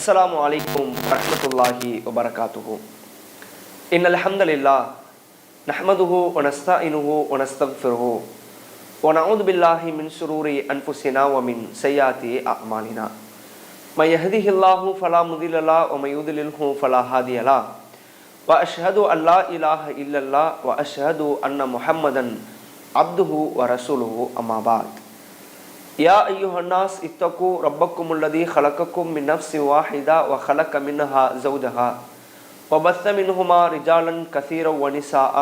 அஸ்ஸலாமு அலைக்கும் வரஹ்மத்துல்லாஹி வபரகாத்துஹு. இன்னல் ஹம்தலில்லாஹ் நஹ்மதுஹு வ நஸ்தஈனுஹு வ நஸ்தக்ஃபிருஹு வ நஊது பில்லாஹி மின் ஷுரூரி அன்ஃபுஸினா வ மின் ஸய்யிஆத்தி அஅமாலினா. மை யஹ்திஹில்லாஹு ஃபலா முதில்ல லஹு வ மை யுத்லில்ஹு ஃபலா ஹாதிய லஹு. வ அஷ்ஹது அல்லா இலாஹ இல்லல்லாஹ் வ அஷ்ஹது அன்ன முஹம்மதன் அப்துஹு வ ரசூலுஹு அம்மா பஅத். யா அய்யுஹன்னாஸ் இத்தகு ரப்பக்குமுல்லதீ ஹலகக்கும் மின் நஃப்ஸின் வாஹிதா வ ஹலக மின்ஹா ஸௌஜஹா வ பஸ்ஸ மின்ஹுமா ரிஜாலன் கஸீரன் வ நிஸாஅ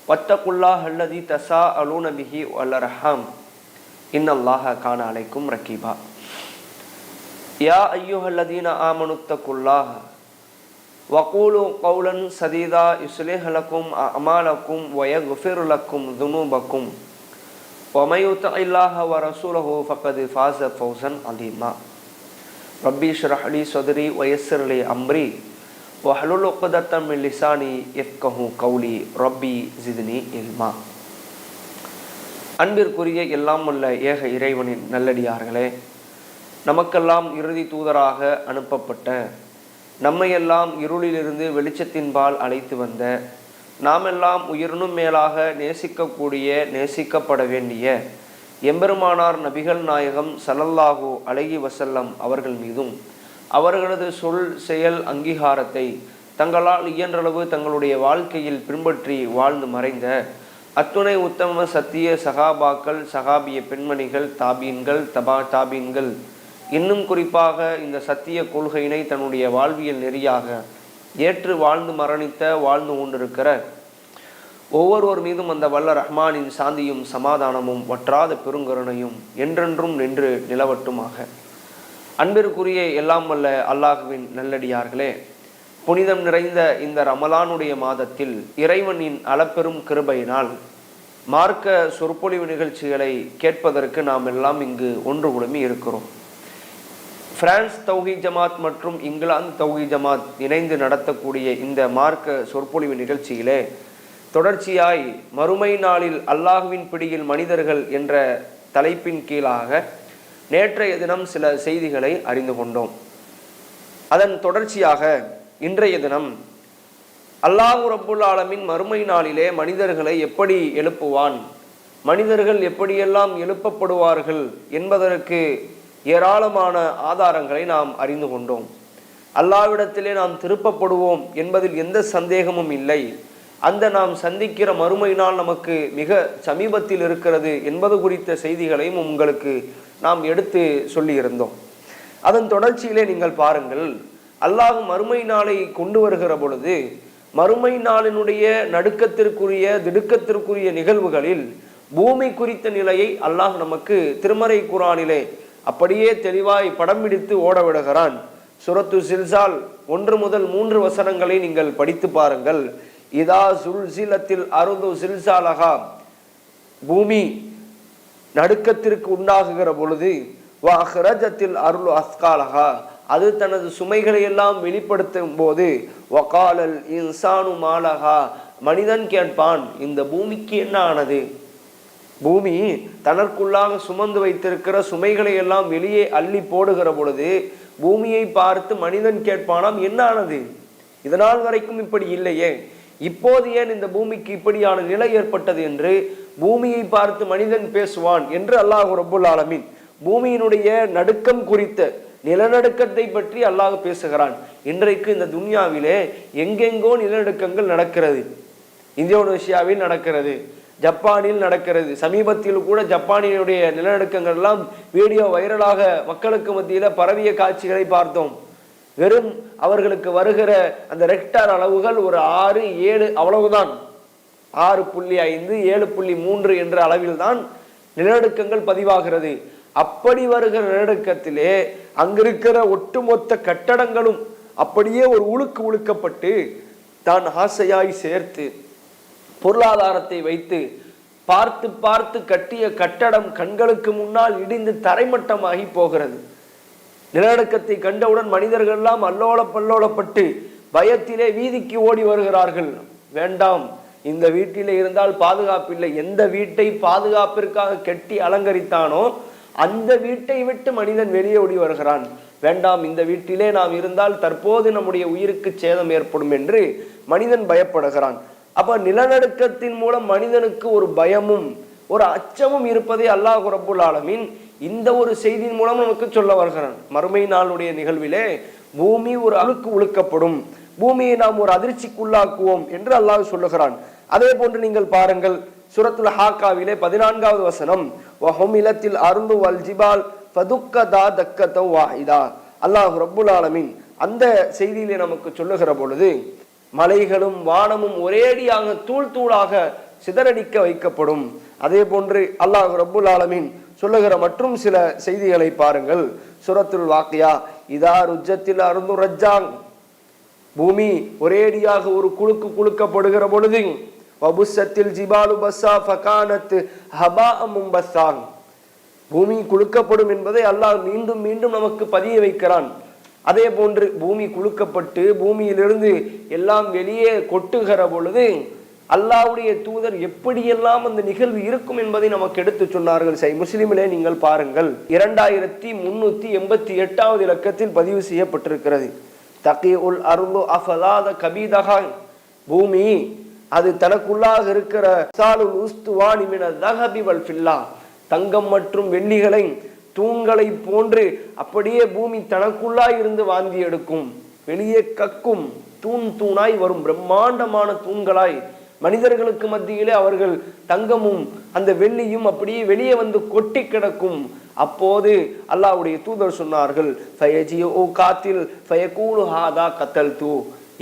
வத்தகுல்லாஹ அல்லதீ தஸாஅலூன பிஹி வல் அர்ஹாம் இன்னல்லாஹ கான அலைக்கும் ரகீபா. யா அய்யுஹல்லதீன ஆமனு தக்குல்லாஹ வ கூலு கௌலன் சதீதா யுஸ்லிஹ் லக்கும் அஅமாலக்கும் வ யக்ஃபிர் லக்கும் ذுனூபக்கும் وَمَن يُطِعِ اللَّهَ وَرَسُولَهُ فَقَدْ فَازَ فَوْزًا عَظِيمًا. رَبِّ اشْرَحْ لِي صَدْرِي وَيَسِّرْ لِي أَمْرِي وَاحْلُلْ عُقْدَةً مِّن لِّسَانِي يَفْقَهُوا قَوْلِي رَبِّ زِدْنِي عِلْمًا. அன்பிற்குரிய எல்லாம் வல்ல ஏக இறைவனின் நல்லடியார்களே, நமக்கெல்லாம் இறுதி தூதராக அனுப்பப்பட்ட, நம்மையெல்லாம் இருளிலிருந்து வெளிச்சத்தின்பால் அழைத்து வந்த, நாமெல்லாம் உயிரினும் மேலாக நேசிக்கக்கூடிய, நேசிக்கப்பட வேண்டிய எம்பெருமானார் நபிகள் நாயகம் ஸல்லல்லாஹு அலைஹி வஸல்லம் அவர்கள் மீதும் அவர்களது சொல் செயல் அங்கீகாரத்தை தங்களால் இயன்றளவு தங்களுடைய வாழ்க்கையில் பின்பற்றி வாழ்ந்து மறைந்த அத்துணை உத்தம சத்திய சகாபாக்கள், சகாபிய பெண்மணிகள், தாபீன்கள், தாபீன்கள், இன்னும் குறிப்பாக இந்த சத்திய கொள்கையினை தன்னுடைய வாழ்வியல் நெறியாக ஏற்று வாழ்ந்து வாழ்ந்து கொண்டிருக்கிற ஒவ்வொருவர் மீதும் அந்த வல்ல ரஹ்மானின் சாந்தியும் சமாதானமும் வற்றாத பெருங்கருணையும் என்றென்றும் நின்று நிலவட்டுமாக. அன்பிற்குரிய எல்லாம் வல்ல அல்லாஹுவின் நல்லடியார்களே, புனிதம் நிறைந்த இந்த ரமலானுடைய மாதத்தில் இறைவனின் அளப்பெரும் கிருபையினால் மார்க்க சொற்பொழிவு நிகழ்ச்சிகளை கேட்பதற்கு நாம் எல்லாம் இங்கு ஒன்று குழுமி இருக்கிறோம். பிரான்ஸ் தௌஹீத் ஜமாத் மற்றும் இங்கிலாந்து தௌஹீத் ஜமாத் இணைந்து நடத்தக்கூடிய இந்த மார்க்க சொற்பொழிவு நிகழ்ச்சியிலே தொடர்ச்சியாய் மறுமை நாளில் அல்லாஹுவின் பிடியில் மனிதர்கள் என்ற தலைப்பின் கீழாக நேற்றைய தினம் சில செய்திகளை அறிந்து கொண்டோம். அதன் தொடர்ச்சியாக இன்றைய தினம் அல்லாஹ் ரப்புல் ஆலமீன் மறுமை நாளிலே மனிதர்களை எப்படி எழுப்புவான், மனிதர்கள் எப்படியெல்லாம் எழுப்பப்படுவார்கள் என்பதற்கு ஏராளமான ஆதாரங்களை நாம் அறிந்து கொண்டோம். அல்லாஹ்விடத்திலே நாம் திருப்பப்படுவோம் என்பதில் எந்த சந்தேகமும் இல்லை. அந்த நாம் சந்திக்கிற மறுமை நாள் நமக்கு மிக சமீபத்தில் இருக்கிறது என்பது குறித்த செய்திகளையும் உங்களுக்கு நாம் எடுத்து சொல்லியிருந்தோம். அதன் தொடர்ச்சியிலே நீங்கள் பாருங்கள், அல்லாஹ் மறுமை நாளை கொண்டு வருகிற பொழுது மறுமை நாளினுடைய நடுக்கத்திற்குரிய திடுக்கத்திற்குரிய நிகழ்வுகளில் பூமி குறித்த நிலையை அல்லாஹ் நமக்கு திருமறை குர்ஆனிலே அப்படியே தெளிவாய் படம் பிடித்து ஓட விடுகிறான். சூரத்து ஸில்ஸால் 1 முதல் 3 வசனங்களை நீங்கள் படித்து பாருங்கள். இதா ஸுல்ஸிலத்தில் அர்து ஸில்ஸாலஹா, பூமி நடுக்கத்திற்கு உண்டாகுகிற பொழுது, வ அஹ்ரஜத்தில் அர்து அஸ்காலஹா, அது தனது சுமைகளை எல்லாம் வெளிப்படுத்தும் போது, வகாலல் இன்சானு மாலஹா, மனிதன் கேட்பான் இந்த பூமிக்கு என்ன ஆனது. பூமி தனக்குள்ளாக சுமந்து வைத்திருக்கிற சுமைகளை எல்லாம் வெளியே அள்ளி போடுகிற பொழுது பூமியை பார்த்து மனிதன் கேட்பானாம் என்ன ஆனது, இதனால் வரைக்கும் இப்படி இல்லையே, இப்போது ஏன் இந்த பூமிக்கு இப்படியான நிலை ஏற்பட்டது என்று பூமியை பார்த்து மனிதன் பேசுவான் என்று அல்லாஹ் ரப்புல் ஆலமீன் பூமியினுடைய நடுக்கம் குறித்த நிலநடுக்கத்தை பற்றி அல்லாஹ் பேசுகிறான். இன்றைக்கு இந்த துன்யாவிலே எங்கெங்கோ நிலநடுக்கங்கள் நடக்கிறது. இந்தோனேஷியாவில் நடக்கிறது, ஜப்பானில் நடக்கிறது. சமீபத்தில் கூட ஜப்பானினுடைய நிலநடுக்கங்கள் எல்லாம் வீடியோ வைரலாக மக்களுக்கு மத்தியில் பரவிய காட்சிகளை பார்த்தோம். வெறும் அவர்களுக்கு வருகிற அந்த ரெக்டார் அளவுகள் ஒரு 6, 7 அவ்வளவுதான். 6.5, 7.3 என்ற அளவில் தான் நிலநடுக்கங்கள் பதிவாகிறது. அப்படி வருகிற நிலநடுக்கத்திலே அங்கிருக்கிற ஒட்டுமொத்த கட்டடங்களும் அப்படியே ஒரு உழுக்கப்பட்டு தான் ஆசையாய் சேர்த்து பொருளாதாரத்தை வைத்து பார்த்து பார்த்து கட்டிய கட்டடம் கண்களுக்கு முன்னால் இடிந்து தரைமட்டமாகி போகிறது. நிலநடுக்கத்தை கண்டவுடன் மனிதர்கள் எல்லாம் அல்லோலப்பல்லோலப்பட்டு பயத்திலே வீதிக்கு ஓடி வருகிறார்கள். வேண்டாம், இந்த வீட்டிலே இருந்தால் பாதுகாப்பில்லை. எந்த வீட்டை பாதுகாப்பிற்காக கட்டி அலங்கரித்தானோ அந்த வீட்டை விட்டு மனிதன் வெளியே ஓடி வருகிறான். வேண்டாம், இந்த வீட்டிலே நாம் இருந்தால் தற்போது நம்முடைய உயிருக்கு சேதம் ஏற்படும் என்று மனிதன் பயப்படுகிறான். அப்ப நிலநடுக்கத்தின் மூலம் மனிதனுக்கு ஒரு பயமும் ஒரு அச்சமும் இருப்பதை அல்லாஹ் ரப்புல் ஆலமீன் இந்த ஒரு செய்தியின் மூலம் நமக்கு சொல்ல வருகிறான். மறுமை நாளுடைய நிகழ்விலே பூமி ஒரு அழுக்கு உழுக்கப்படும், பூமியை நாம் ஒரு அதிர்ச்சிக்குள்ளாக்குவோம் என்று அல்லாஹ் சொல்லுகிறான். அதே போன்று நீங்கள் பாருங்கள், சூரத்துல் ஹாக்காவிலே 14வது வசனம், வஹுமிலத்தில் அருந்து வல் ஜிபால் ஃபதுக்கதா தக்கதவ் வாஹிதா. அல்லாஹ் ரப்புல் ஆலமீன் அந்த செய்தியிலே நமக்கு சொல்லுகிற பொழுது மலைகளும் வானமும் ஒரேடியாக தூள் தூளாக சிதறடிக்க வைக்கப்படும். அதே போன்று அல்லாஹ் ரப்புல் ஆலமீன் சொல்லுகிற மற்றும் சில செய்திகளை பாருங்கள். சூரத்துல் வாக்கியா, இதா ருஜ்ஜத்தில் அருந்து ரஜ்ஜாங், பூமி ஒரேடியாக ஒரு குலுக்கு குலுக்கப்படுகிற பொழுது, வபுஸ்ஸத்தில் ஜிபாலு பஸ்ஸா ஃபகானத் ஹபாஅ மும்பஸ்ஸாங், பூமி குலுக்கப்படும் என்பதை அல்லாஹ் மீண்டும் மீண்டும் நமக்கு பதிய வைக்கிறான். அதே போன்று பூமி குலுக்கப்பட்டு பூமியிலிருந்து எல்லாம் வெளியே கொட்டுகிற பொழுது அல்லாஹ்வுடைய தூதர் எப்படியெல்லாம் அந்த நிகழ்வு இருக்கும் என்பதை நமக்கு எடுத்து சொன்னார்கள். முஸ்லிமிலே நீங்கள் பாருங்கள், 2388வது இலக்கத்தில் பதிவு செய்யப்பட்டிருக்கிறது. தகீஉல் அர்து அஃலாத கபீதஹா, பூமி அது தனக்குள்ளாக இருக்கிற சாலுல் உஸ்துவானி மின தஹபி வல் ஃபில்லா, தங்கம் மற்றும் வெள்ளிகளை தூண்களை போன்று அப்படியே பூமி தனக்குள்ளாய் இருந்து வாந்தி எடுக்கும், வெளியே கக்கும், தூண் தூணாய் வரும், பிரம்மாண்டமான தூண்களாய் மனிதர்களுக்கு மத்தியிலே அவர்கள் தங்கமும் அந்த வெள்ளியும் அப்படியே வெளியே வந்து கொட்டி கிடக்கும். அப்போது அல்லாஹ்வுடைய தூதர் சொன்னார்கள்,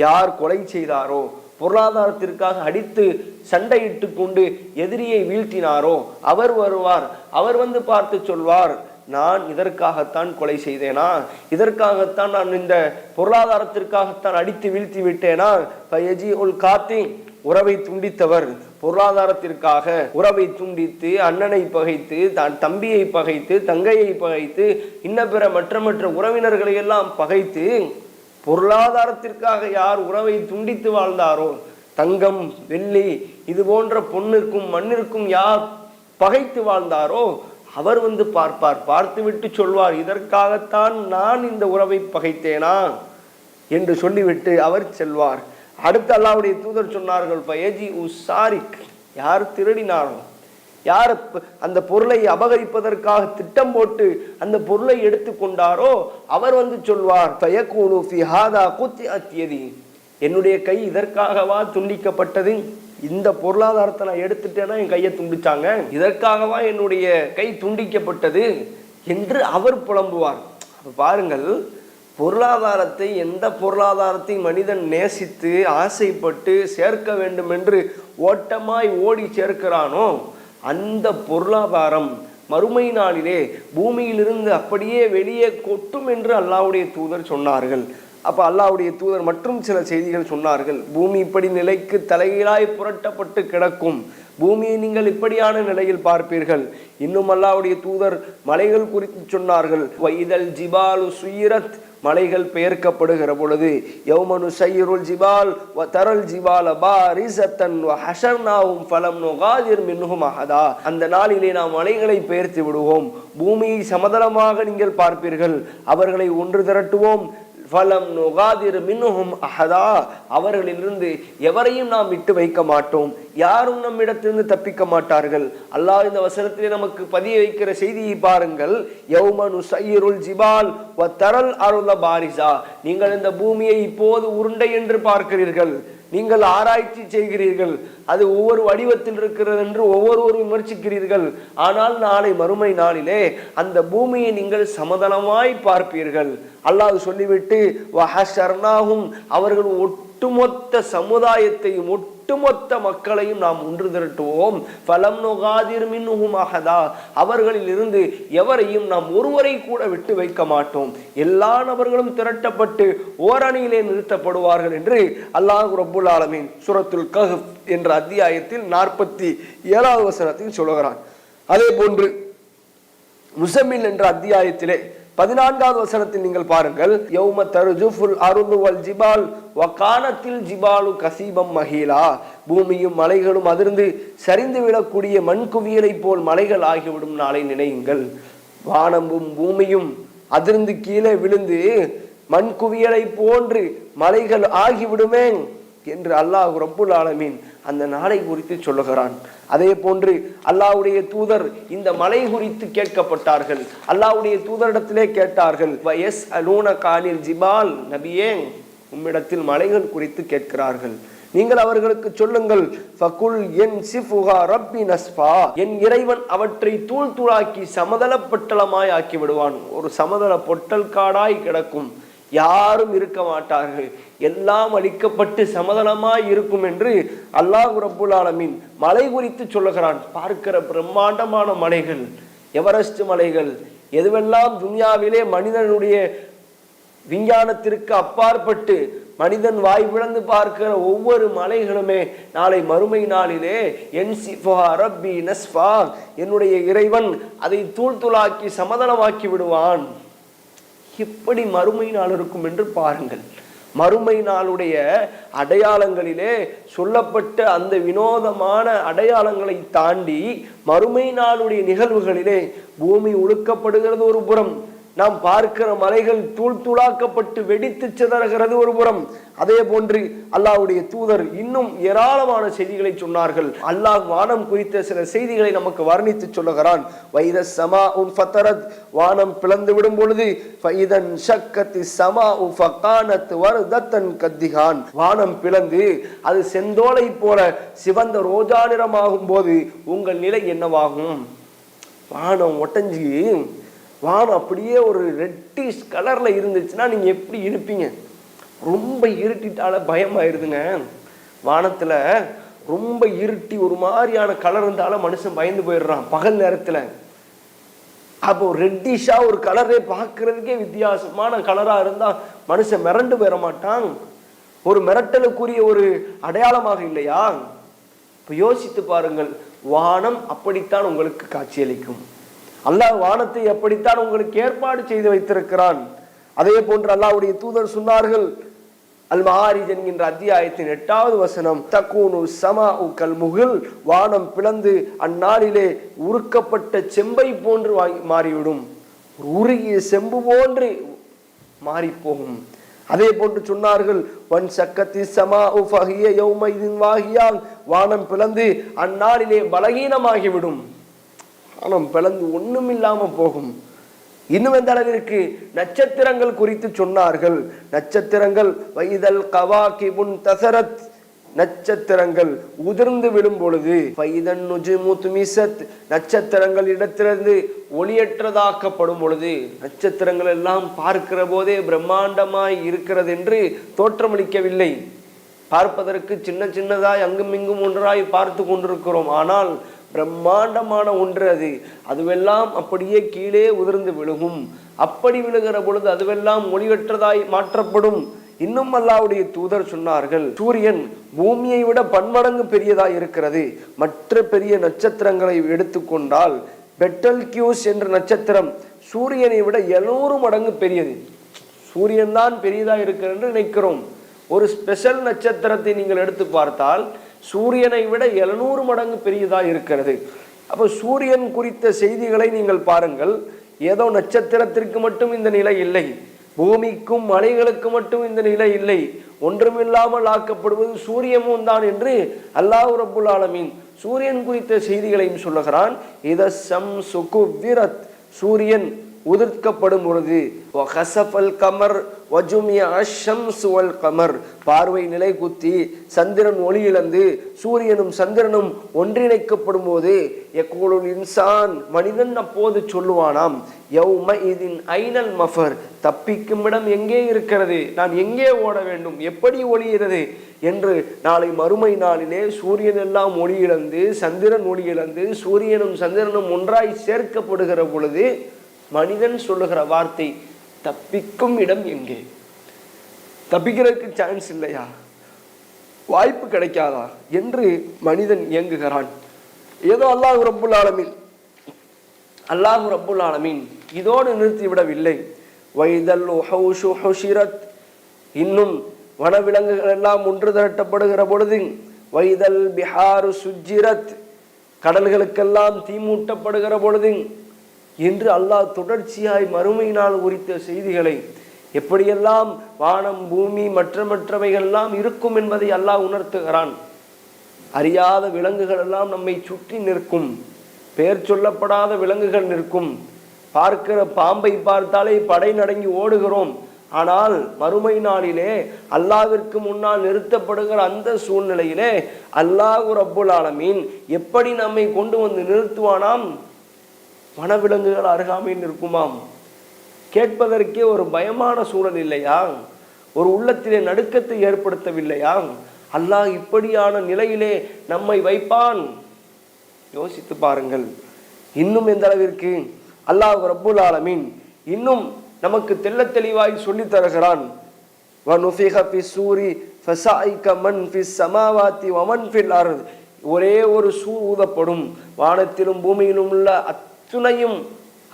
யார் கொலை செய்தாரோ, பொருளாதாரத்திற்காக அடித்து சண்டையிட்டு கொண்டு எதிரியை வீழ்த்தினாரோ அவர் வருவார். அவர் வந்து பார்த்து சொல்வார், நான் இதற்காகத்தான் கொலை செய்தேனா, இதற்காகத்தான் நான் இந்த பொருளாதாரத்திற்காகத்தான் அடித்து வீழ்த்தி விட்டேனா. உறவை துண்டித்தவர், பொருளாதாரத்திற்காக உறவை துண்டித்து அண்ணனை பகைத்து தம்பியை பகைத்து தங்கையை பகைத்து இன்ன பிற மற்ற உறவினர்களை எல்லாம் பகைத்து பொருளாதாரத்திற்காக யார் உறவை துண்டித்து வாழ்ந்தாரோ, தங்கம் வெள்ளி இது போன்ற பொன்னிற்கும் மண்ணிற்கும் யார் பகைத்து வாழ்ந்தாரோ அவர் வந்து பார்ப்பார், பார்த்துவிட்டு சொல்வார், இதற்காகத்தான் நான் இந்த உறவை பகைத்தேனா என்று சொல்லிவிட்டு அவர் செல்வார். அடுத்து அல்லாஹ்வுடைய தூதர் சொன்னார்கள், யார் திருடினாரோ, யார் அந்த பொருளை அபகரிப்பதற்காக திட்டம் போட்டு அந்த பொருளை எடுத்து கொண்டாரோ அவர் வந்து சொல்வார், என்னுடைய கை இதற்காகவா துண்டிக்கப்பட்டது, இந்த பொருளாதாரத்தை நான் எடுத்துட்டேன்னா என் கையை துண்டிச்சாங்க, இதற்காகவா என்னுடைய கை துண்டிக்கப்பட்டது என்று அவர் புலம்புவார். அப்ப பாருங்கள், பொருளாதாரத்தை, எந்த பொருளாதாரத்தை மனிதன் நேசித்து ஆசைப்பட்டு சேர்க்க வேண்டும் என்று ஓட்டமாய் ஓடி சேர்க்கிறானோ அந்த பொருளாதாரம் மறுமை நாளிலே பூமியிலிருந்து அப்படியே வெளியே கொட்டும் என்று அல்லாஹ்வுடைய தூதர் சொன்னார்கள். அப்ப அல்லாஹ்வுடைய தூதர் மற்றும் சில செய்திகள் சொன்னார்கள். பூமி இப்படி நிலைக்கு தலைகீழாய் புரட்டப்பட்டு கிடக்கும், பூமியை நீங்கள் இப்படியான நிலையில் பார்ப்பீர்கள். இன்னும் அல்லாஹ்வுடைய தூதர் மலைகள் குறித்து சொன்னார்கள். வைதல் ஜிபாலு சுயிரத், மலைகள் பெயர்க்கப்படுகிற பொழுது, யௌமனு சைருல் ஜிபால் வ தரல் ஜிபால பாரிஸத்தன் வ ஹஷர்னாஹும் ஃபலம் நுகாதிர் மின்ஹும் அஹதா, அந்த நாளிலே நாம் மலைகளை பெயர்த்து விடுவோம், பூமியை சமதளமாக நீங்கள் பார்ப்பீர்கள், அவர்களை ஒன்று திரட்டுவோம், ஃபலம் நுகாதிர் மின்ஹும் அஹதா, அவர்களிலிருந்து எவரையும் நாம் விட்டு வைக்க மாட்டோம், யாரும் நம்மிடத்திலிருந்து தப்பிக்க மாட்டார்கள். அல்லாஹ் இந்த வசனத்திலே நமக்கு பதிய வைக்கிற செய்தியை பாருங்கள். யௌமனு சைருல் ஜிபால் வ தரல் அருள பாரிசா, நீங்கள் இந்த பூமியை இப்போது உருண்டை என்று பார்க்கிறீர்கள், நீங்கள் ஆராய்ச்சி செய்கிறீர்கள், அது ஒவ்வொரு வடிவத்தில் இருக்கிறது என்று ஒவ்வொருவரும் விமர்சிக்கிறீர்கள். ஆனால் நாளை மறுமை நாளிலே அந்த பூமியை நீங்கள் சமதளமாய் பார்ப்பீர்கள். அல்லாஹ் சொல்லிவிட்டு வஹஷர்னாஹும், அவர்கள் ஒட்டுமொத்த சமுதாயத்தையும் ஒட்டுமொத்த மக்களையும் நாம் ஒன்று திரட்டுவோம், ஃபலம் நுகாதிர் மின்ஹும் அஹதா, அவர்களில் இருந்து எவரையும் நாம் ஒருவரை கூட விட்டு வைக்க மாட்டோம், எல்லா நபர்களும் திரட்டப்பட்டு ஓரணியிலே நிறுத்தப்படுவார்கள் என்று அல்லாஹ் ரப்புல் ஆலமீன் சூரத்துல் கஹ்ஃப் என்ற அத்தியாயத்தில் 47வது வசனத்தில் சொல்லுகிறான். அதே போன்று முஸம்மில் என்ற அத்தியாயத்திலே 14வது வசனத்தில் நீங்கள் பாருங்கள். யௌம தர்ஜுஃபுல் அர்து வல் ஜிபால் வ கானத்தில் ஜிபாலு கசீபம் மஹீலா, பூமியும் மலைகளும் அதிர்ந்து சரிந்து விடக்கூடிய மண் குவியலை போல் மலைகள் ஆகிவிடும் நாளை நினையுங்கள். வானமும் பூமியும் அதிர்ந்து கீழே விழுந்து மண் குவியலை போன்று மலைகள் ஆகிவிடுமே என்று அல்லாஹ் ரப்புல் ஆலமீன் அந்த நாளை குறித்து சொல்லுகிறான். அதே போன்று அல்லாஹ்வுடைய தூதர் இந்த மலை குறித்து கேட்கப்பட்டார்கள். அல்லாஹ்வுடைய தூதரிடத்திலே கேட்டார்கள், வயஸ் அலூன கானில் ஜிபால், நபியே உம்மிடத்தில் மலைகள் குறித்து கேட்கிறார்கள், நீங்கள் அவர்களுக்கு சொல்லுங்கள், ஃபகுல் யன்சிஃபுஹா ரப்பி நஸ்ஃபா, என் இறைவன் அவற்றை தூள் தூளாக்கி சமதள பொட்டலமாய் ஆக்கி விடுவான். ஒரு சமதள பொட்டல் காடாய் கிடக்கும், யாரும் இருக்க மாட்டார்கள், எல்லாம் அழிக்கப்பட்டு சமதளமாய் இருக்கும் என்று அல்லாஹ் ரப்புல் ஆலமீன் மலை குறித்து சொல்லுகிறான். பார்க்கிற பிரம்மாண்டமான மலைகள், எவரெஸ்ட் மலைகள், எதுவெல்லாம் துன்யாவிலே மனிதனுடைய விஞ்ஞானத்திற்கு அப்பாற்பட்டு மனிதன் வாய் பிளந்து பார்க்கிற ஒவ்வொரு மலைகளுமே நாளை மறுமை நாளிலே என்சிஃபுஹா ரப்பி நஸ்ஃபா, என்னுடைய இறைவன் அதை தூள் தூளாக்கி சமதளமாக்கி விடுவான். எப்படி மறுமை நாள் இருக்கும் என்று பாருங்கள். மறுமை நாளுடைய அடையாளங்களிலே சொல்லப்பட்ட அந்த வினோதமான அடையாளங்களை தாண்டி மறுமை நாளுடைய நிகழ்வுகளிலே பூமி உழுக்கப்படுகிறது ஒரு புறம், நாம் பார்க்கிற மலைகள் தூள் தூளாக்கப்பட்டு வெடித்து சிதறுகிறது ஒரு புறம். அதே போன்று அல்லாஹ்வுடைய தூதர் இன்னும் ஏராளமான செய்திகளை சொன்னார்கள். அல்லாஹ் வானம் குறித்த சில செய்திகளை நமக்கு வர்ணித்து சொல்லுகிறான். வைதஸ் ஸமாஉன் ஃபதரத், வானம் பிளந்து விடும் பொழுது, ஃபைதன் ஷக்கத்தி ஸமாஉ ஃபகானத் வர்தத்தன் கத்திகான், வானம் பிளந்து அது செந்தோலை போல சிவந்த ரோஜா நிறமாகும் போது உங்கள் நிலை என்னவாகும்? வானம் ஒட்டஞ்சி வானம் அப்படியே ஒரு ரெட்டிஷ் கலர்ல இருந்துச்சுன்னா நீங்க எப்படி இருப்பீங்க? ரொம்ப இருட்டிட்டால பயமாயிருதுங்க. வானத்துல ரொம்ப இருட்டி ஒரு மாதிரியான கலர் இருந்தால மனுஷன் பயந்து போயிடுறான் பகல் நேரத்துல. அப்போ ரெட்டிஷா ஒரு கலரே பார்க்கறதுக்கே வித்தியாசமான கலரா இருந்தா மனுஷன் மிரண்டு போயிட மாட்டான். ஒரு மிரட்டலுக்குரிய ஒரு அடையாளமாக இல்லையா? இப்ப யோசித்து பாருங்கள், வானம் அப்படித்தான் உங்களுக்கு காட்சியளிக்கும். அல்லாஹ் வானத்தை எப்படித்தான் உங்களுக்கு ஏற்பாடு செய்து வைத்திருக்கிறான். அதே போன்று அல்லாஹ்வுடைய தூதர் சொன்னார்கள், அல் மஆரிஜ் என்கின்ற அத்தியாயத்தின் 8வது வசனம், தகூனு ஸமாஉ கல் முகில், வானம் பிளந்து அந்நாளிலே உருக்கப்பட்ட செம்பை போன்று மாறிவிடும், உருகிய செம்பு போன்று மாறி போகும். அதே போன்று சொன்னார்கள், வன் சக்கத்தி ஸமாஉ ஃபஹிய யௌமைதின் வாஹியா, வானம் பிளந்து அந்நாளிலே பலகீனமாகிவிடும், வானம் பிளந்து ஒண்ணும் இல்லாம போகும். இன்னும் எந்த அளவிற்கு நட்சத்திரங்கள் குறித்து சொன்னார்கள். நட்சத்திரங்கள் வைதல் கவாகிபுன் தஸரத், நட்சத்திரங்கள் உதிர்ந்து விடும் பொழுது, ஃபைதன் நுஜுமு துமிஸத், நட்சத்திரங்கள் இடத்திலிருந்து ஒளியற்றதாக்கப்படும் பொழுது, நட்சத்திரங்கள் எல்லாம் பார்க்கிற போதே பிரம்மாண்டமாய் இருக்கிறது என்று தோற்றமளிக்கவில்லை. பார்ப்பதற்கு சின்ன சின்னதாய் அங்கும் இங்கும் ஒன்றாய் பார்த்து கொண்டிருக்கிறோம். ஆனால் பிரம்மாண்டமான ஒன்று அது. அதுவெல்லாம் அப்படியே கீழே உதிர்ந்து விழுகும். அப்படி விழுகிற பொழுது அதுவெல்லாம் ஒளிவற்றதாய் மாற்றப்படும். இன்னும் அல்லாஹ்வுடைய தூதர் சொன்னார்கள், சூரியன் பூமியை விட பன்மடங்கு பெரியதாய் இருக்கிறது. மற்ற பெரிய நட்சத்திரங்களை எடுத்துக்கொண்டால் பெட்டல் கியூஸ் என்ற நட்சத்திரம் சூரியனை விட 700 மடங்கு பெரியது. சூரியன் தான் பெரியதா இருக்கிறது என்று நினைக்கிறோம். ஒரு ஸ்பெஷல் நட்சத்திரத்தை நீங்கள் எடுத்து பார்த்தால் சூரியனை விட 700 மடங்கு பெரியதாக இருக்கிறது. அப்போ சூரியன் குறித்த செய்திகளை நீங்கள் பாருங்கள். ஏதோ நட்சத்திரத்திற்கு மட்டும் இந்த நிலை இல்லை, பூமிக்கும் மலைகளுக்கு மட்டும் இந்த நிலை இல்லை, ஒன்றுமில்லாமல் ஆக்கப்படுவது சூரியமும் தான் என்று அல்லாஹ் ரப்புல் ஆலமீன் சூரியன் குறித்த செய்திகளையும் சொல்லுகிறான். இத ஷம்ஸு குவ்விரத், சூரியன் உதிர்க்கப்படும் பொழுது, வஹஸஃபல் கமர் வஜுமிய அஷம்ஸு வல் கமர், பார்வை நிலை குத்தி சந்திரன் ஒளி இழந்து சூரியனும் சந்திரனும் ஒன்றிணைக்கப்படும் போது, யகூலுல் இன்சான், மனிதன் அப்போது சொல்லுவானாம், யௌமஇதின் ஐனல் மஃபர், தப்பிக்கும் இடம் எங்கே இருக்கிறது, நான் எங்கே ஓட வேண்டும், எப்படி ஒளியிறது என்று நாளை மறுமை நாளிலே சூரியன் எல்லாம் ஒளி இழந்து சந்திரன் ஒளி இழந்து சூரியனும் சந்திரனும் ஒன்றாய் சேர்க்கப்படுகிற பொழுது மனிதன் சொல்லுகிற வார்த்தை, தப்பிக்கும் இடம் எங்கே? தப்பிக்கிறதுக்கு சான்ஸ் இல்லையா, வாய்ப்பு கிடைக்காதா என்று மனிதன் இயங்குகிறான். ஏதோ அல்லாஹ் ரப்புல் ஆலமீன் இதோடு நிறுத்திவிடவில்லை. வைதல் ஹௌஷு ஹுஷிரத், இன்னும் வனவிலங்குகள் எல்லாம் ஒன்று திரட்டப்படுகிற பொழுது, வைதல் பிஹாரு சுஜிரத், கடல்களுக்கெல்லாம் தீமூட்டப்படுகிற பொழுது, என்று அல்லாஹ் தொடர்ச்சியாய் மறுமை நாள் குறித்த செய்திகளை, எப்படியெல்லாம் வானம் பூமி மற்றவைகள்லாம் இருக்கும் என்பதை அல்லாஹ் உணர்த்துகிறான். அறியாத விலங்குகள் எல்லாம் நம்மை சுற்றி நிற்கும், பெயர் சொல்லப்படாத விலங்குகள் நிற்கும். பார்க்கிற பாம்பை பார்த்தாலே படை நடுங்கி ஓடுகிறோம். ஆனால் மறுமை நாளிலே அல்லாஹ்விற்கு முன்னால் நிறுத்தப்படுகிற அந்த சூழ்நிலையிலே அல்லாஹ் ரப்புல் ஆலமீன் எப்படி நம்மை கொண்டு வந்து நிறுத்துவானாம்? வனவிலங்குகள் அருகாமையில் இருக்குமாம். கேட்பதற்கே ஒரு பயமான சூழல் இல்லையா? ஒரு உள்ளத்திலே நடுக்கத்தை ஏற்படுத்தவில்லையா? அல்லாஹ் இப்படியான நிலையிலே நம்மை வைப்பான். யோசித்து பாருங்கள். இன்னும் எந்த அளவிற்கு அல்லாஹ் ரப்புல் ஆலமீன் இன்னும் நமக்கு தெள்ள தெளிவாய் சொல்லி தருகிறான். ஒரே ஒரு சூர் ஊதப்படும், வானத்திலும் பூமியிலும் உள்ள அத்துணையும்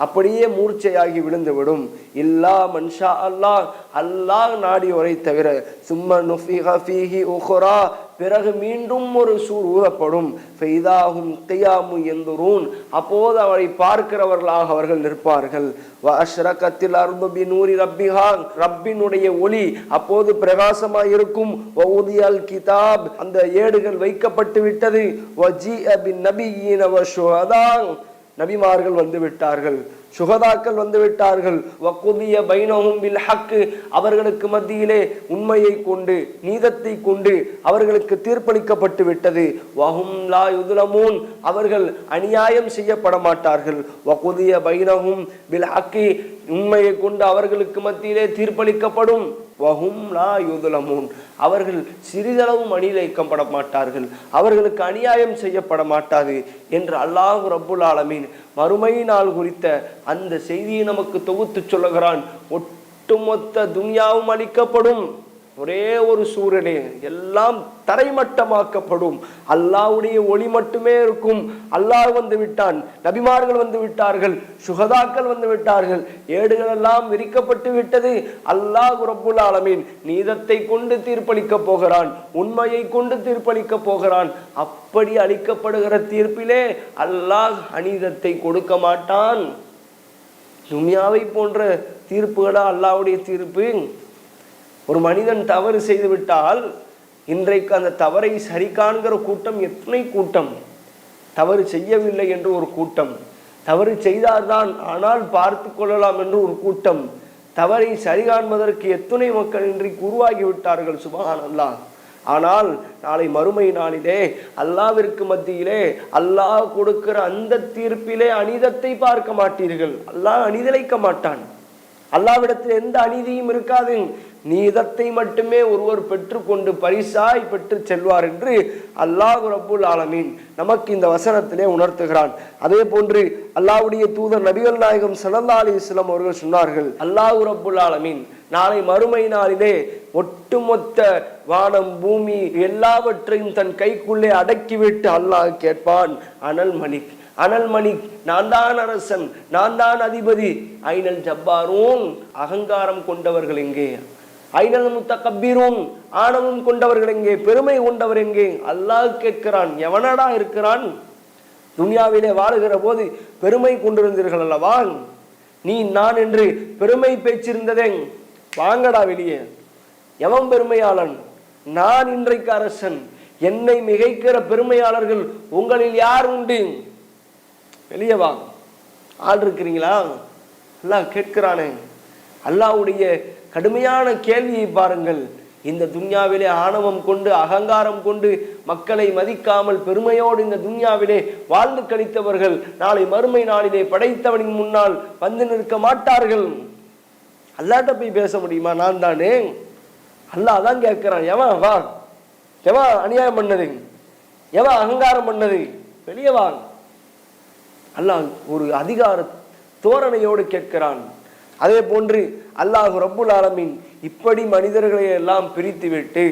அப்படியே மூர்ச்சையாகி விழுந்துவிடும். இல்லா மன்ஷா அல்லாஹ், அல்லாஹ் நாடியோரை தவிர. சும்ம நுஃபிக ஃபீஹி உஹ்ரா, பிறகு மீண்டும் ஒரு சூர் ஊதப்படும். ஃபைதாஹும் கியாமு யன்துரூன், அப்போது அவரை பார்க்கிறவர்களாக அவர்கள் நிற்பார்கள். வ அஷ்ரகத்தில் அர்து பிநூரி ரப்பிஹா, ரப்பினுடைய ஒளி அப்போது பிரகாசமாய் இருக்கும். வ உதியல் கிதாப், அந்த ஏடுகள் வைக்கப்பட்டு விட்டது. வ ஜீஅ பின் நபியீன வ ஷுஹதா, நபிமார்கள் வந்து விட்டார்கள், சுகதாக்கள் வந்து விட்டார்கள். வக்குதிய பைனஹும் பில் ஹக், அவர்களுக்கு மத்தியிலே உண்மையை கொண்டு நீதத்தை கொண்டு அவர்களுக்கு தீர்ப்பளிக்கப்பட்டு விட்டது. வஹும் லா யுதுலமூன், அவர்கள் அநியாயம் செய்யப்பட மாட்டார்கள். வக்குதிய பைனஹும் பில் ஹக், உண்மையை கொண்டு அவர்களுக்கு மத்தியிலே தீர்ப்பளிக்கப்படும். வஹும் லா யுதுலமூன், அவர்கள் சிறிதளவும் அநிலைக்கப்பட மாட்டார்கள், அவர்களுக்கு அநியாயம் செய்யப்பட மாட்டாது என்று அல்லாஹ் ரப்புல் ஆலமீன் மறுமை நாள் குறித்த அந்த செய்தியை நமக்கு தொகுத்து சொல்லுகிறான். ஒட்டுமொத்த துன்யாவும் அளிக்கப்படும். ஒரே ஒரு சூரியனே எல்லாம் தரைமட்டமாக்கப்படும். அல்லாஹ்வுடைய ஒளி மட்டுமே இருக்கும். அல்லாஹ் வந்து விட்டான், நபிமார்கள் வந்து விட்டார்கள், சுஹதாக்கள் வந்து விட்டார்கள், ஏடுகள் எல்லாம் விரிக்கப்பட்டு விட்டது. அல்லாஹ் ரப்புல் ஆலமீன் நீதத்தை கொண்டு தீர்ப்பளிக்க போகிறான், உண்மையை கொண்டு தீர்ப்பளிக்க போகிறான். அப்படி அளிக்கப்படுகிற தீர்ப்பிலே அல்லாஹ் அநீதத்தை கொடுக்க மாட்டான். துன்யாவை போன்ற தீர்ப்புகளா அல்லாஹ்வுடைய தீர்ப்பு? ஒரு மனிதன் தவறு செய்து விட்டால் இன்றைக்கு அந்த தவறை சரி காண்கிற கூட்டம் எத்தனை கூட்டம், தவறு செய்யவில்லை என்று ஒரு கூட்டம், தவறு செய்தார்தான் ஆனால் பார்த்து கொள்ளலாம் என்று ஒரு கூட்டம், தவறை சரி காண்பதற்கு எத்தனை மக்கள் இன்றைக்கு உருவாகிவிட்டார்கள். சுப்ஹானல்லாஹ். ஆனால் நாளை மறுமை நாளிலே அல்லாஹ்விற்கு மத்தியிலே அல்லாஹ் கொடுக்கிற அந்த தீர்ப்பிலே அநீதத்தை பார்க்க மாட்டீர்கள். அல்லாஹ் அநீதிழைக்க மாட்டான். அல்லாஹ்விடத்தில் எந்த அநீதியும் இருக்காது. நீதத்தை மட்டுமே ஒருவர் பெற்றுக்கொண்டு பரிசாய் பெற்று செல்வார் என்று அல்லாஹ் ரப்புல் ஆலமீன் நமக்கு இந்த வசனத்திலே உணர்த்துகிறான். அதே போன்று அல்லாஹ்வுடைய தூதர் நபிகள் நாயகம் ஸல்லல்லாஹு அலைஹி வஸல்லம் அவர்கள் சொன்னார்கள், அல்லாஹ் ரப்புல் ஆலமீன் நாளை மறுமை நாளிலே ஒட்டுமொத்த வானம் பூமி எல்லாவற்றையும் தன் கைக்குள்ளே அடக்கிவிட்டு அல்லாஹ் கேட்பான், அனல் மலிக், அனல் மலிக், நான் தான் அரசன், நான் தான் அதிபதி. ஐனல் ஜப்பாரூன், அகங்காரம் கொண்டவர்கள் எங்கே? ஐனல் முத்தகப்பீரூன், ஆணவம் கொண்டவர்கள் எங்கே? பெருமை கொண்டவர் எங்கே? அல்லாஹ் கேட்கிறான். எவனடா இருக்கிறான்? துன்யாவிலே வாழுகிற போது பெருமை கொண்டிருந்தீர்கள் அல்லவா? நீ நான் என்று பெருமை பேச்சிருந்ததே, வாங்கடா வெளியே. எவன் பெருமையாளன்? நான் இன்றைக்கு அரசன். என்னை மிகைக்கிற பெருமையாளர்கள் உங்களில் யார் உண்டு? வெளியே வா. ஆள் இருக்கிறீங்களா? அல்லாஹ் கேட்கிறானே. அல்லாஹ்வுடைய கடுமையான கேள்வியை பாருங்கள். இந்த துன்யாவிலே ஆணவம் கொண்டு அகங்காரம் கொண்டு மக்களை மதிக்காமல் பெருமையோடு இந்த துன்யாவிலே வாழ்ந்து கழித்தவர்கள் நாளை மறுமை நாளிலே படைத்தவனின் முன்னால் வந்து நிற்க மாட்டார்கள். அல்லாஹ்ட்ட போய் பேச முடியுமா? நான் தானே. அல்லாஹ் தான் கேட்கிறான். எவன் வா, எவன் அநியாயம் பண்ணது, எவன் அகங்காரம் பண்ணது, வெளியே வா. அல்லாஹ் ஒரு அதிகார தோரணையோடு கேட்கிறான். அதே போன்று அல்லாஹ் ரப்புல் ஆலமீன் இப்படி மனிதர்களை எல்லாம் பிரித்துவிட்டு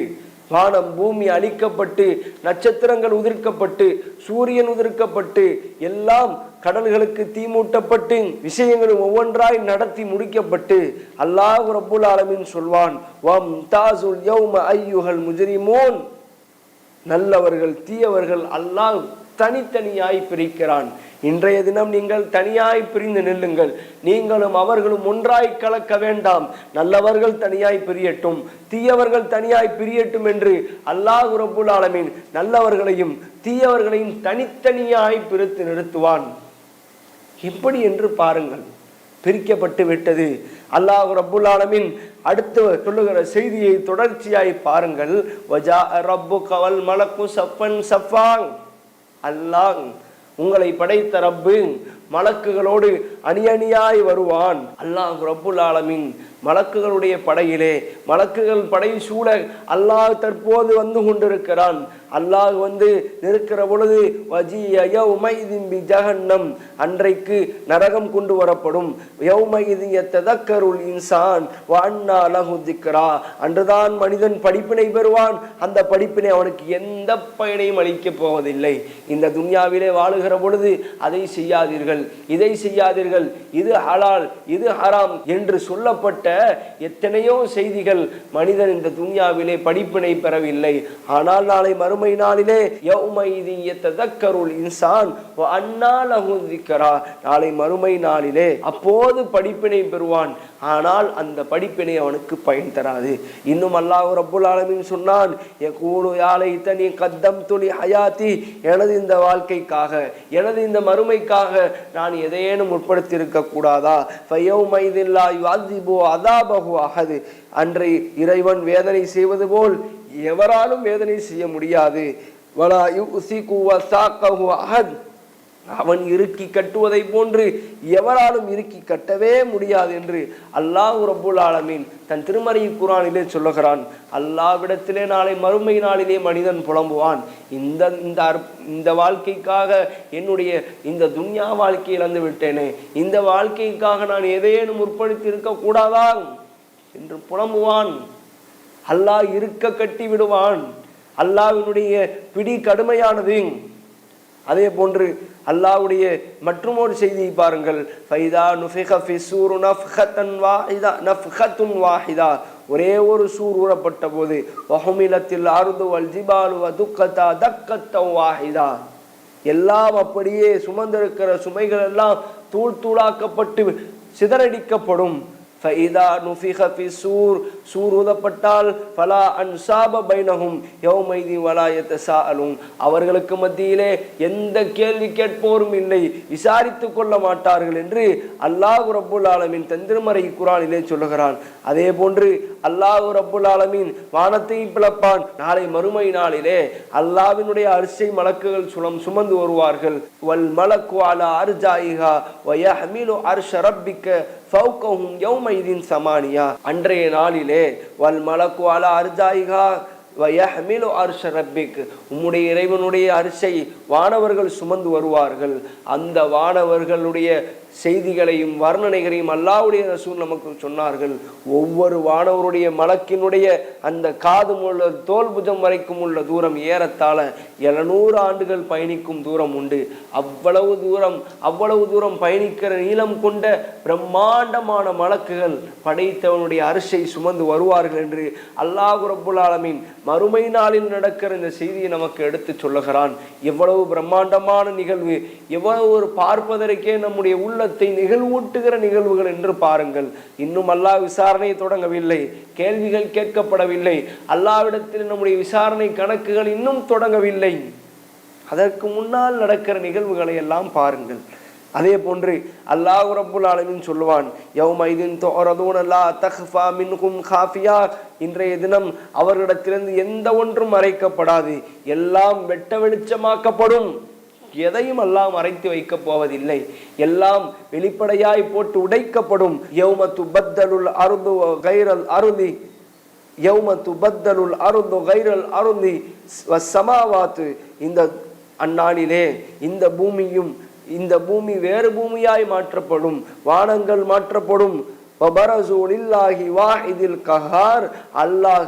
வானம் பூமி அழிக்கப்பட்டு நட்சத்திரங்கள் உதிர்க்கப்பட்டு சூரியன் உதிர்க்கப்பட்டு எல்லாம் கடல்களுக்கு தீமூட்டப்பட்டு விஷயங்களும் ஒவ்வொன்றாய் நடத்தி முடிக்கப்பட்டு அல்லாஹ் ரப்புல் ஆலமீன் சொல்வான், வம் தாசுல் யௌம ஐயுஹல் முஜ்ரிமூன், நல்லவர்கள் தீயவர்கள் அல்லாஹ் தனித்தனியாய் பிரிக்கிறான். இன்றைய தினம் நீங்கள் தனியாய் பிரிந்து நில்லுங்கள். நீங்களும் அவர்களும் ஒன்றாய் கலக்க வேண்டாம். நல்லவர்கள் தனியாய் பிரியட்டும், தீயவர்கள் தனியாய் பிரியட்டும் என்று அல்லாஹ் ரப்புல் ஆலமீன் நல்லவர்களையும் தீயவர்களையும் தனித்தனியாய் பிரித்து நிறுத்துவான். எப்படி என்று பாருங்கள். பிரிக்கப்பட்டு விட்டது. அல்லாஹ் ரப்புல் ஆலமீன் அடுத்து சொல்லுகிற செய்தியை தொடர்ச்சியாய் பாருங்கள். வஜா ரப்புக வல் மலக்கு சஃபன் சஃபா. அல்லாஹ் உங்களை படைத்த ரப்பு மலக்குகளோடு அணி அணியாய் வருவான். அல்லாஹ் ரப்புல் ஆலமீன் மலக்குகளுடைய படையிலே, மலக்குகள் படை சூழ அல்லாஹ் தற்போது வந்து கொண்டிருக்கிறான். அல்லாஹ் வந்து இருக்கிற பொழுது வஜிய யௌமைதின் பிஜஹன்னம், அன்றைக்கு நரகம் கொண்டு வரப்படும். யௌமைதின் யத்ததக்கருல் இன்சான் வ அன்னா லஹு திக்ரா, அன்றுதான் மனிதன் படிப்பினை பெறுவான். அந்த படிப்பினை அவனுக்கு எந்த பயனையும் அளிக்கப் போவதில்லை. இந்த துன்யாவிலே வாழுகிற பொழுது அதை செய்யாதீர்கள், இதை செய்யாதீர்கள், இது ஹலால் இது ஹராம் என்று சொல்லப்பட்ட எத்தனையோ செய்திகள் மனிதன் இந்த துன்யாவிலே படிப்பினை பெறவில்லை. ஆனால் நாளை மறுமை நாளிலே யௌமைதின் யத்ததக்கருல் இன்சான் வ அன்னா லஹு திக்ரா, நாளை மறுமை நாளிலே அப்போது படிப்பினை பெறுவான். ஆனால் அந்த படிப்பினை அவனுக்கு பயன் தராது. இன்னும் அல்லாஹ் ரப்புல் ஆலமீன் சொன்னான், யகூலு யா லைத்தனி கத்தம்து லி ஹயாத்தி, எனது இந்த வாழ்க்கைக்காக, எனது இந்த மறுமைக்காக நான் எதையேனும் முற்படுத்தி இருக்க கூடாதா? ஃபயௌமைதின் லா யுஅஸிபு அஸாபஹு அஹத், அன்றை இறைவன் வேதனை செய்வது போல் எவராலும் வேதனை செய்ய முடியாது. வலா யுஸிகு வஸாகஹு அஹத், அவன் இறுக்கி கட்டுவதை போன்று எவராலும் இறுக்கி கட்டவே முடியாது என்று அல்லாஹ் ரப்புல் ஆலமீன் தன் திருமறை குர்ஆனிலே சொல்லுகிறான். அல்லாஹ்விடத்திலே நாளை மறுமை நாளிலே மனிதன் புலம்புவான், இந்த வாழ்க்கைக்காக என்னுடைய இந்த துன்யா வாழ்க்கை இழந்து விட்டேனே, இந்த வாழ்க்கைக்காக நான் எதையேனும் முற்படுத்தி இருக்க கூடாதா என்று புலம்புவான். அல்லாஹ் இருக்க கட்டி விடுவான். அல்லாஹ்வினுடைய பிடி கடுமையானது. அதே போன்று அல்லாஹ்வுடைய மற்றொரு செய்தியை பாருங்கள். ஃபைதா நுஃபிக ஃபிஸ்ஸூர் நஃப்ஹத்தன் வாஹிதா நஃப்ஹத்துன் வாஹிதா, ஒரே ஒரு சூர் ஊறப்பட்ட போது வஹுமிலத்தில் அர்து வல் ஜிபாலு வதுக்கதா தக்கத்தன் வாஹிதா, எல்லாம் அப்படியே சுமந்திருக்கிற சுமைகள் எல்லாம் தூள் தூளாக்கப்பட்டு சிதறடிக்கப்படும். ஃபைதா நுஃபிக ஃபிஸ்ஸூர், சூர் ஊதப்பட்டால் ஃபலா அன்சாப பைனஹும் யௌமைதி வலா யதசாஅலூன், அவர்களுக்கு மத்தியிலே எந்த கேள்வி கேட்போரும் இல்லை, விசாரித்து கொள்ள மாட்டார்கள் என்று அல்லாஹ் ரப்புல் ஆலமீன் தன் திருமறை குர்ஆனிலே சொல்லுகிறான். அதே போன்று அல்லாஹ் ரப்புல் ஆலமீன் வானத்தை பிளப்பான். நாளை மறுமை நாளிலே அல்லாஹ்வினுடைய அரிசை மலக்குகள் சுமந்து வருவார்கள். வல் மலக்கு அலா அர்ஜாயிஹா வ யஹ்மிலு அர்ஷ ரப்பிக ஃபௌகஹும் யௌமைதின் சமானியா, அன்றைய நாளிலே வல் மலக்கு அலா அர்ஜாயிஹா வ யஹ்மிலு அர்ஷ ரப்பிக், உம்முடைய இறைவனுடைய அரிசை வானவர்கள் சுமந்து வருவார்கள். அந்த வானவர்களுடைய செய்திகளையும் வர்ணனைகளையும் அல்லாஹ்வுடைய ரசூல் நமக்கு சொன்னார்கள். ஒவ்வொரு வானவருடைய மலக்கினுடைய அந்த காது உள்ள தோல் புஜம் வரைக்கும் உள்ள தூரம் ஏறத்தாழ 700 ஆண்டுகள் பயணிக்கும் தூரம் உண்டு. அவ்வளவு தூரம் பயணிக்கிற நீளம் கொண்ட பிரம்மாண்டமான மலக்குகள் படைத்தவனுடைய அரிசை சுமந்து வருவார்கள் என்று அல்லாஹ் ரப்புல் ஆலமீன் மறுமை நாளில் நடக்கிற இந்த செய்தியை நமக்கு எடுத்து சொல்லுகிறான். எவ்வளவு பிரம்மாண்டமான நிகழ்வு, எவ்வளவு ஒரு பார்ப்பதற்கே நம்முடைய உள்ளத்தை நிகழ்வூட்டுகிற நிகழ்வுகள் என்று பாருங்கள். இன்னும் அல்லாஹ் விசாரணை தொடங்கவில்லை, கேள்விகள் கேட்கப்படவில்லை, அல்லாஹ்விடத்தில் நம்முடைய விசாரணை கணக்குகள் இன்னும் தொடங்கவில்லை. அதற்கு முன்னால் நடக்கிற நிகழ்வுகளை எல்லாம் பாருங்கள். அதே போன்று அல்லாஹ் ரப்புல் ஆலமீன் சொல்லுவான், யௌமைதின் துஅரதூன லா தக்ஃபா மின்கும் காஃபியா, இன்றைய தினம் அவர்களிடத்திலிருந்து எந்த ஒன்றும் மறைக்கப்படாது, எல்லாம் வெட்ட வெளிச்சமாக்கப்படும். எதையும் எல்லாம் மறைத்து வைக்க போவதில்லை, எல்லாம் வெளிப்படையாய் போட்டு உடைக்கப்படும். யௌம துபத்தலுல் அர்து கைரல் அருதி, யௌம துபத்தலுல் அர்து கைரல் அருதி வஸ்ஸமாவாத்து, இந்த அந்நாளிலே இந்த பூமி வேறு பூமியாய் மாற்றப்படும், வானங்கள் மாற்றப்படும். வபரசூலில்லாஹி வாஹிதில் கஹார், அல்லாஹ்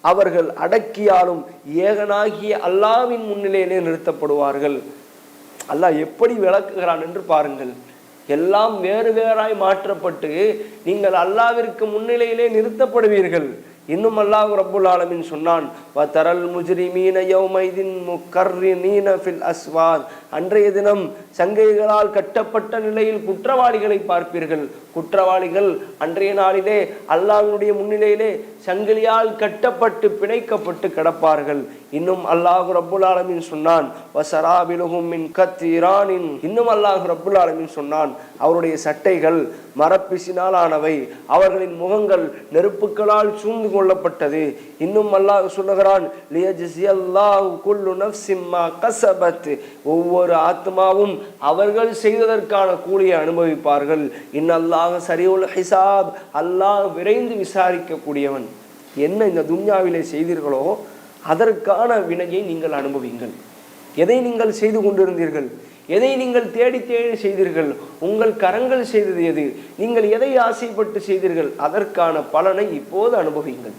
அவர்கள் அடக்கியாலும் ஏகனாகிய அல்லாஹ்வின் முன்னிலையிலே நிறுத்தப்படுவார்கள். அல்லாஹ் எப்படி விளக்குகிறான் என்று பாருங்கள். எல்லாம் வேறு வேறாய் மாற்றப்பட்டு நீங்கள் அல்லாஹ்விற்கு முன்னிலையிலே நிறுத்தப்படுவீர்கள். இன்னும் அல்லாஹ் ரப்புல் ஆலமீன் சொன்னான், வதரல் முஜ்ரிமீன யௌமைதின் முகர்ரினீன ஃபில் அஸ்வாத், அன்றைய தினம் சங்கைகளால் கட்டப்பட்ட நிலையில் குற்றவாளிகளை பார்ப்பீர்கள். குற்றவாளிகள் அன்றைய நாளிலே அல்லாஹ்வுடைய முன்னிலையிலே சங்கிலியால் கட்டப்பட்டு பிணைக்கப்பட்டு கிடப்பார்கள். இன்னும் அல்லாஹ் ரப்புல் ஆலமீன் சொன்னான், வஸராபிலுஹும் மின் கத்ரானின், இன்னும் அல்லாஹ் ரப்புல் ஆலமீன் சொன்னான், அவருடைய சட்டைகள் மரப்பிசினால் ஆனவை, அவர்களின் முகங்கள் நெருப்புகளால் சூழ்ந்து கொள்ளப்பட்டது. இன்னும் அல்லாஹ் சொல்லுகிறான், லியஜ்ஸியல்லாஹு குல்லு நஃப்ஸின் மா கஸபத், ஒவ்வொரு ஆத்மாவும் அவர்கள் செய்ததற்கான கூலியை அனுபவிப்பார்கள். இன்னல்லாஹ ஸரீஉல் ஹிசாப், அல்லாஹ் விரைந்து விசாரிக்கக்கூடியவன். என்ன இந்த துன்யாவிலே செய்தீர்களோ அதற்கான வினையை நீங்கள் அனுபவிங்கள். எதை நீங்கள் செய்து கொண்டிருந்தீர்கள், எதை நீங்கள் தேடி தேடி செய்தீர்கள், உங்கள் கரங்கள் செய்தது எது, நீங்கள் எதை ஆசைப்பட்டு செய்தீர்கள், அதற்கான பலனை இப்போது அனுபவிங்கள்.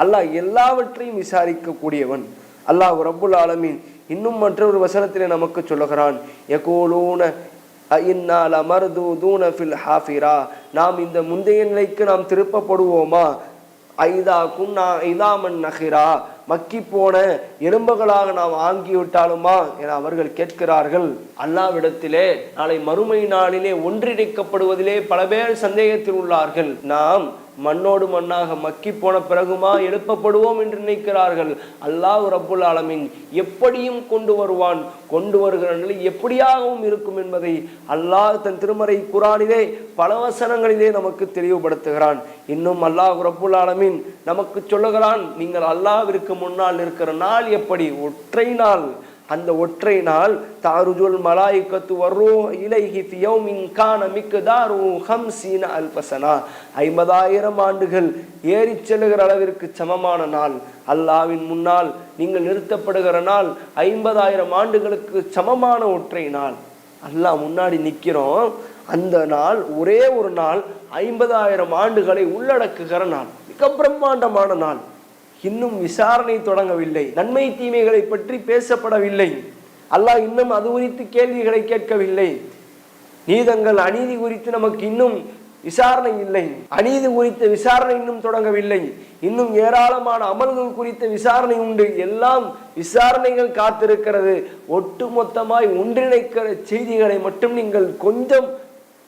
அல்லாஹ் எல்லாவற்றையும் விசாரிக்கக்கூடியவன். அல்லாஹ் ரப்புல் ஆலமீன் இன்னும் மற்றொரு வசனத்திலே நமக்கு சொல்லுகிறான், யகூலூன அஇன்னா லமர்தூதுன ஃபில் ஹாஃபிரா, நாம் இந்த முந்தைய நிலைக்கு நாம் திருப்பப்படுவோமா, ஐதா குன்னா இதாமன் நஹிரா, மக்கி போன எலும்புகளாக நாம் ஆங்கிவிட்டாலுமா என அவர்கள் கேட்கிறார்கள். அல்லாஹ்விடத்திலே நாளை மறுமை நாளிலே ஒன்றிணைக்கப்படுவதிலே பல பேர் சந்தேகத்தில் உள்ளார்கள். நாம் மண்ணோடு மண்ணாக மக்கி போன பிறகுமா எழுப்பப்படுவோம் என்று நினைக்கிறார்கள். அல்லாஹ் ரப்புல் ஆலமீன் எப்படியும் கொண்டு வருவான், கொண்டு வருகிற நிலை எப்படியாகவும் இருக்கும் என்பதை அல்லாஹ் தன் திருமறை குர்ஆனிலே பல வசனங்களிலே நமக்கு தெளிவுபடுத்துகிறான். இன்னும் அல்லாஹ் ரப்புல் ஆலமீன் நமக்கு சொல்லுகிறான், நீங்கள் அல்லாஹ்விற்கு முன்னால் இருக்கிற நாள் எப்படி, ஒற்றை நாள். அந்த ஒற்றை நாள் தாருஜுல் மலாயிகத்து வர்ரூஹ் இலைஹி ஃபி யௌமின் கான மிக்தாரு 50 அல்ஃப ஸனா, 50,000 ஆண்டுகள் ஏறி செல்லுகிற அளவிற்கு சமமான நாள். அல்லாஹ்வின் முன்னால் நீங்கள் நிறுத்தப்படுகிற நாள் 50,000 ஆண்டுகளுக்கு சமமான ஒற்றை நாள். அல்லாஹ் முன்னாடி நிற்கிறோம். அந்த நாள் ஒரே ஒரு நாள் 50,000 ஆண்டுகளை உள்ளடக்குகிற நாள், மிக பிரம்மாண்டமான நாள். இன்னும் விசாரணை தொடங்கவில்லை, நன்மை தீமைகளை பற்றி பேசப்படவில்லை. அல்லாஹ் இன்னும் அது குறித்து கேள்விகளை கேட்கவில்லை. நீதங்கள் அநீதி குறித்து நமக்கு இன்னும் விசாரணை இல்லை. அநீதி குறித்த விசாரணை இன்னும் தொடங்கவில்லை. இன்னும் ஏராளமான அமல்கள் குறித்த விசாரணை உண்டு. எல்லாம் விசாரணைகள் காத்திருக்கிறது. ஒட்டுமொத்தமாய் ஒன்றிணைக்கிற செய்திகளை மட்டும் நீங்கள் கொஞ்சம்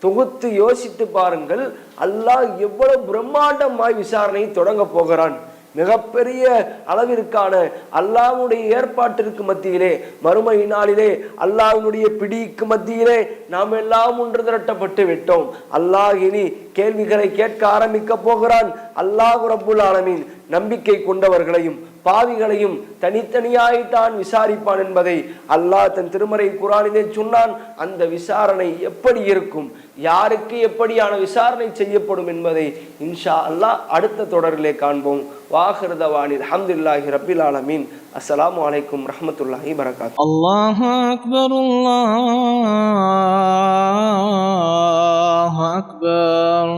தொகுத்து யோசித்து பாருங்கள். அல்லாஹ் எவ்வளவு பிரம்மாண்டமாய் விசாரணை தொடங்க போகிறான். மிகப்பெரிய அளவிற்கான அல்லாஹ்வுடைய ஏற்பாட்டிற்கு மத்தியிலே, மறுமை நாளிலே அல்லாஹ்வுடைய பிடிக்கு மத்தியிலே நாம் எல்லாம் ஒன்று திரட்டப்பட்டு விட்டோம். அல்லாஹ் இனி கேள்விகளை கேட்க ஆரம்பிக்க போகிறான். அல்லாஹ் ரப்புல் ஆலமீன் நம்பிக்கை கொண்டவர்களையும் பாவிகளையும் தனித்தனியாய்த்தான் விசாரிப்பான் என்பதை அல்லாஹ் தன் திருமறை குர்ஆனிலே சொன்னான். அந்த விசாரணை எப்படி இருக்கும், யாருக்கு எப்படியான விசாரணை செய்யப்படும் என்பதை இன்ஷா அல்லாஹ் அடுத்த தொடரிலே காண்போம். வாஹிர் தவானில் அல்ஹம்துலில்லாஹி ரப்பில் ஆலமீன். அஸ்ஸலாமு அலைக்கும் ரஹ்மத்துல்லாஹி பரகாத்துஹு. அல்லாஹு அக்பர், அல்லாஹு அக்பர்.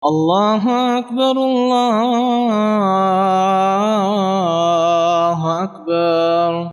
الله أكبر الله أكبر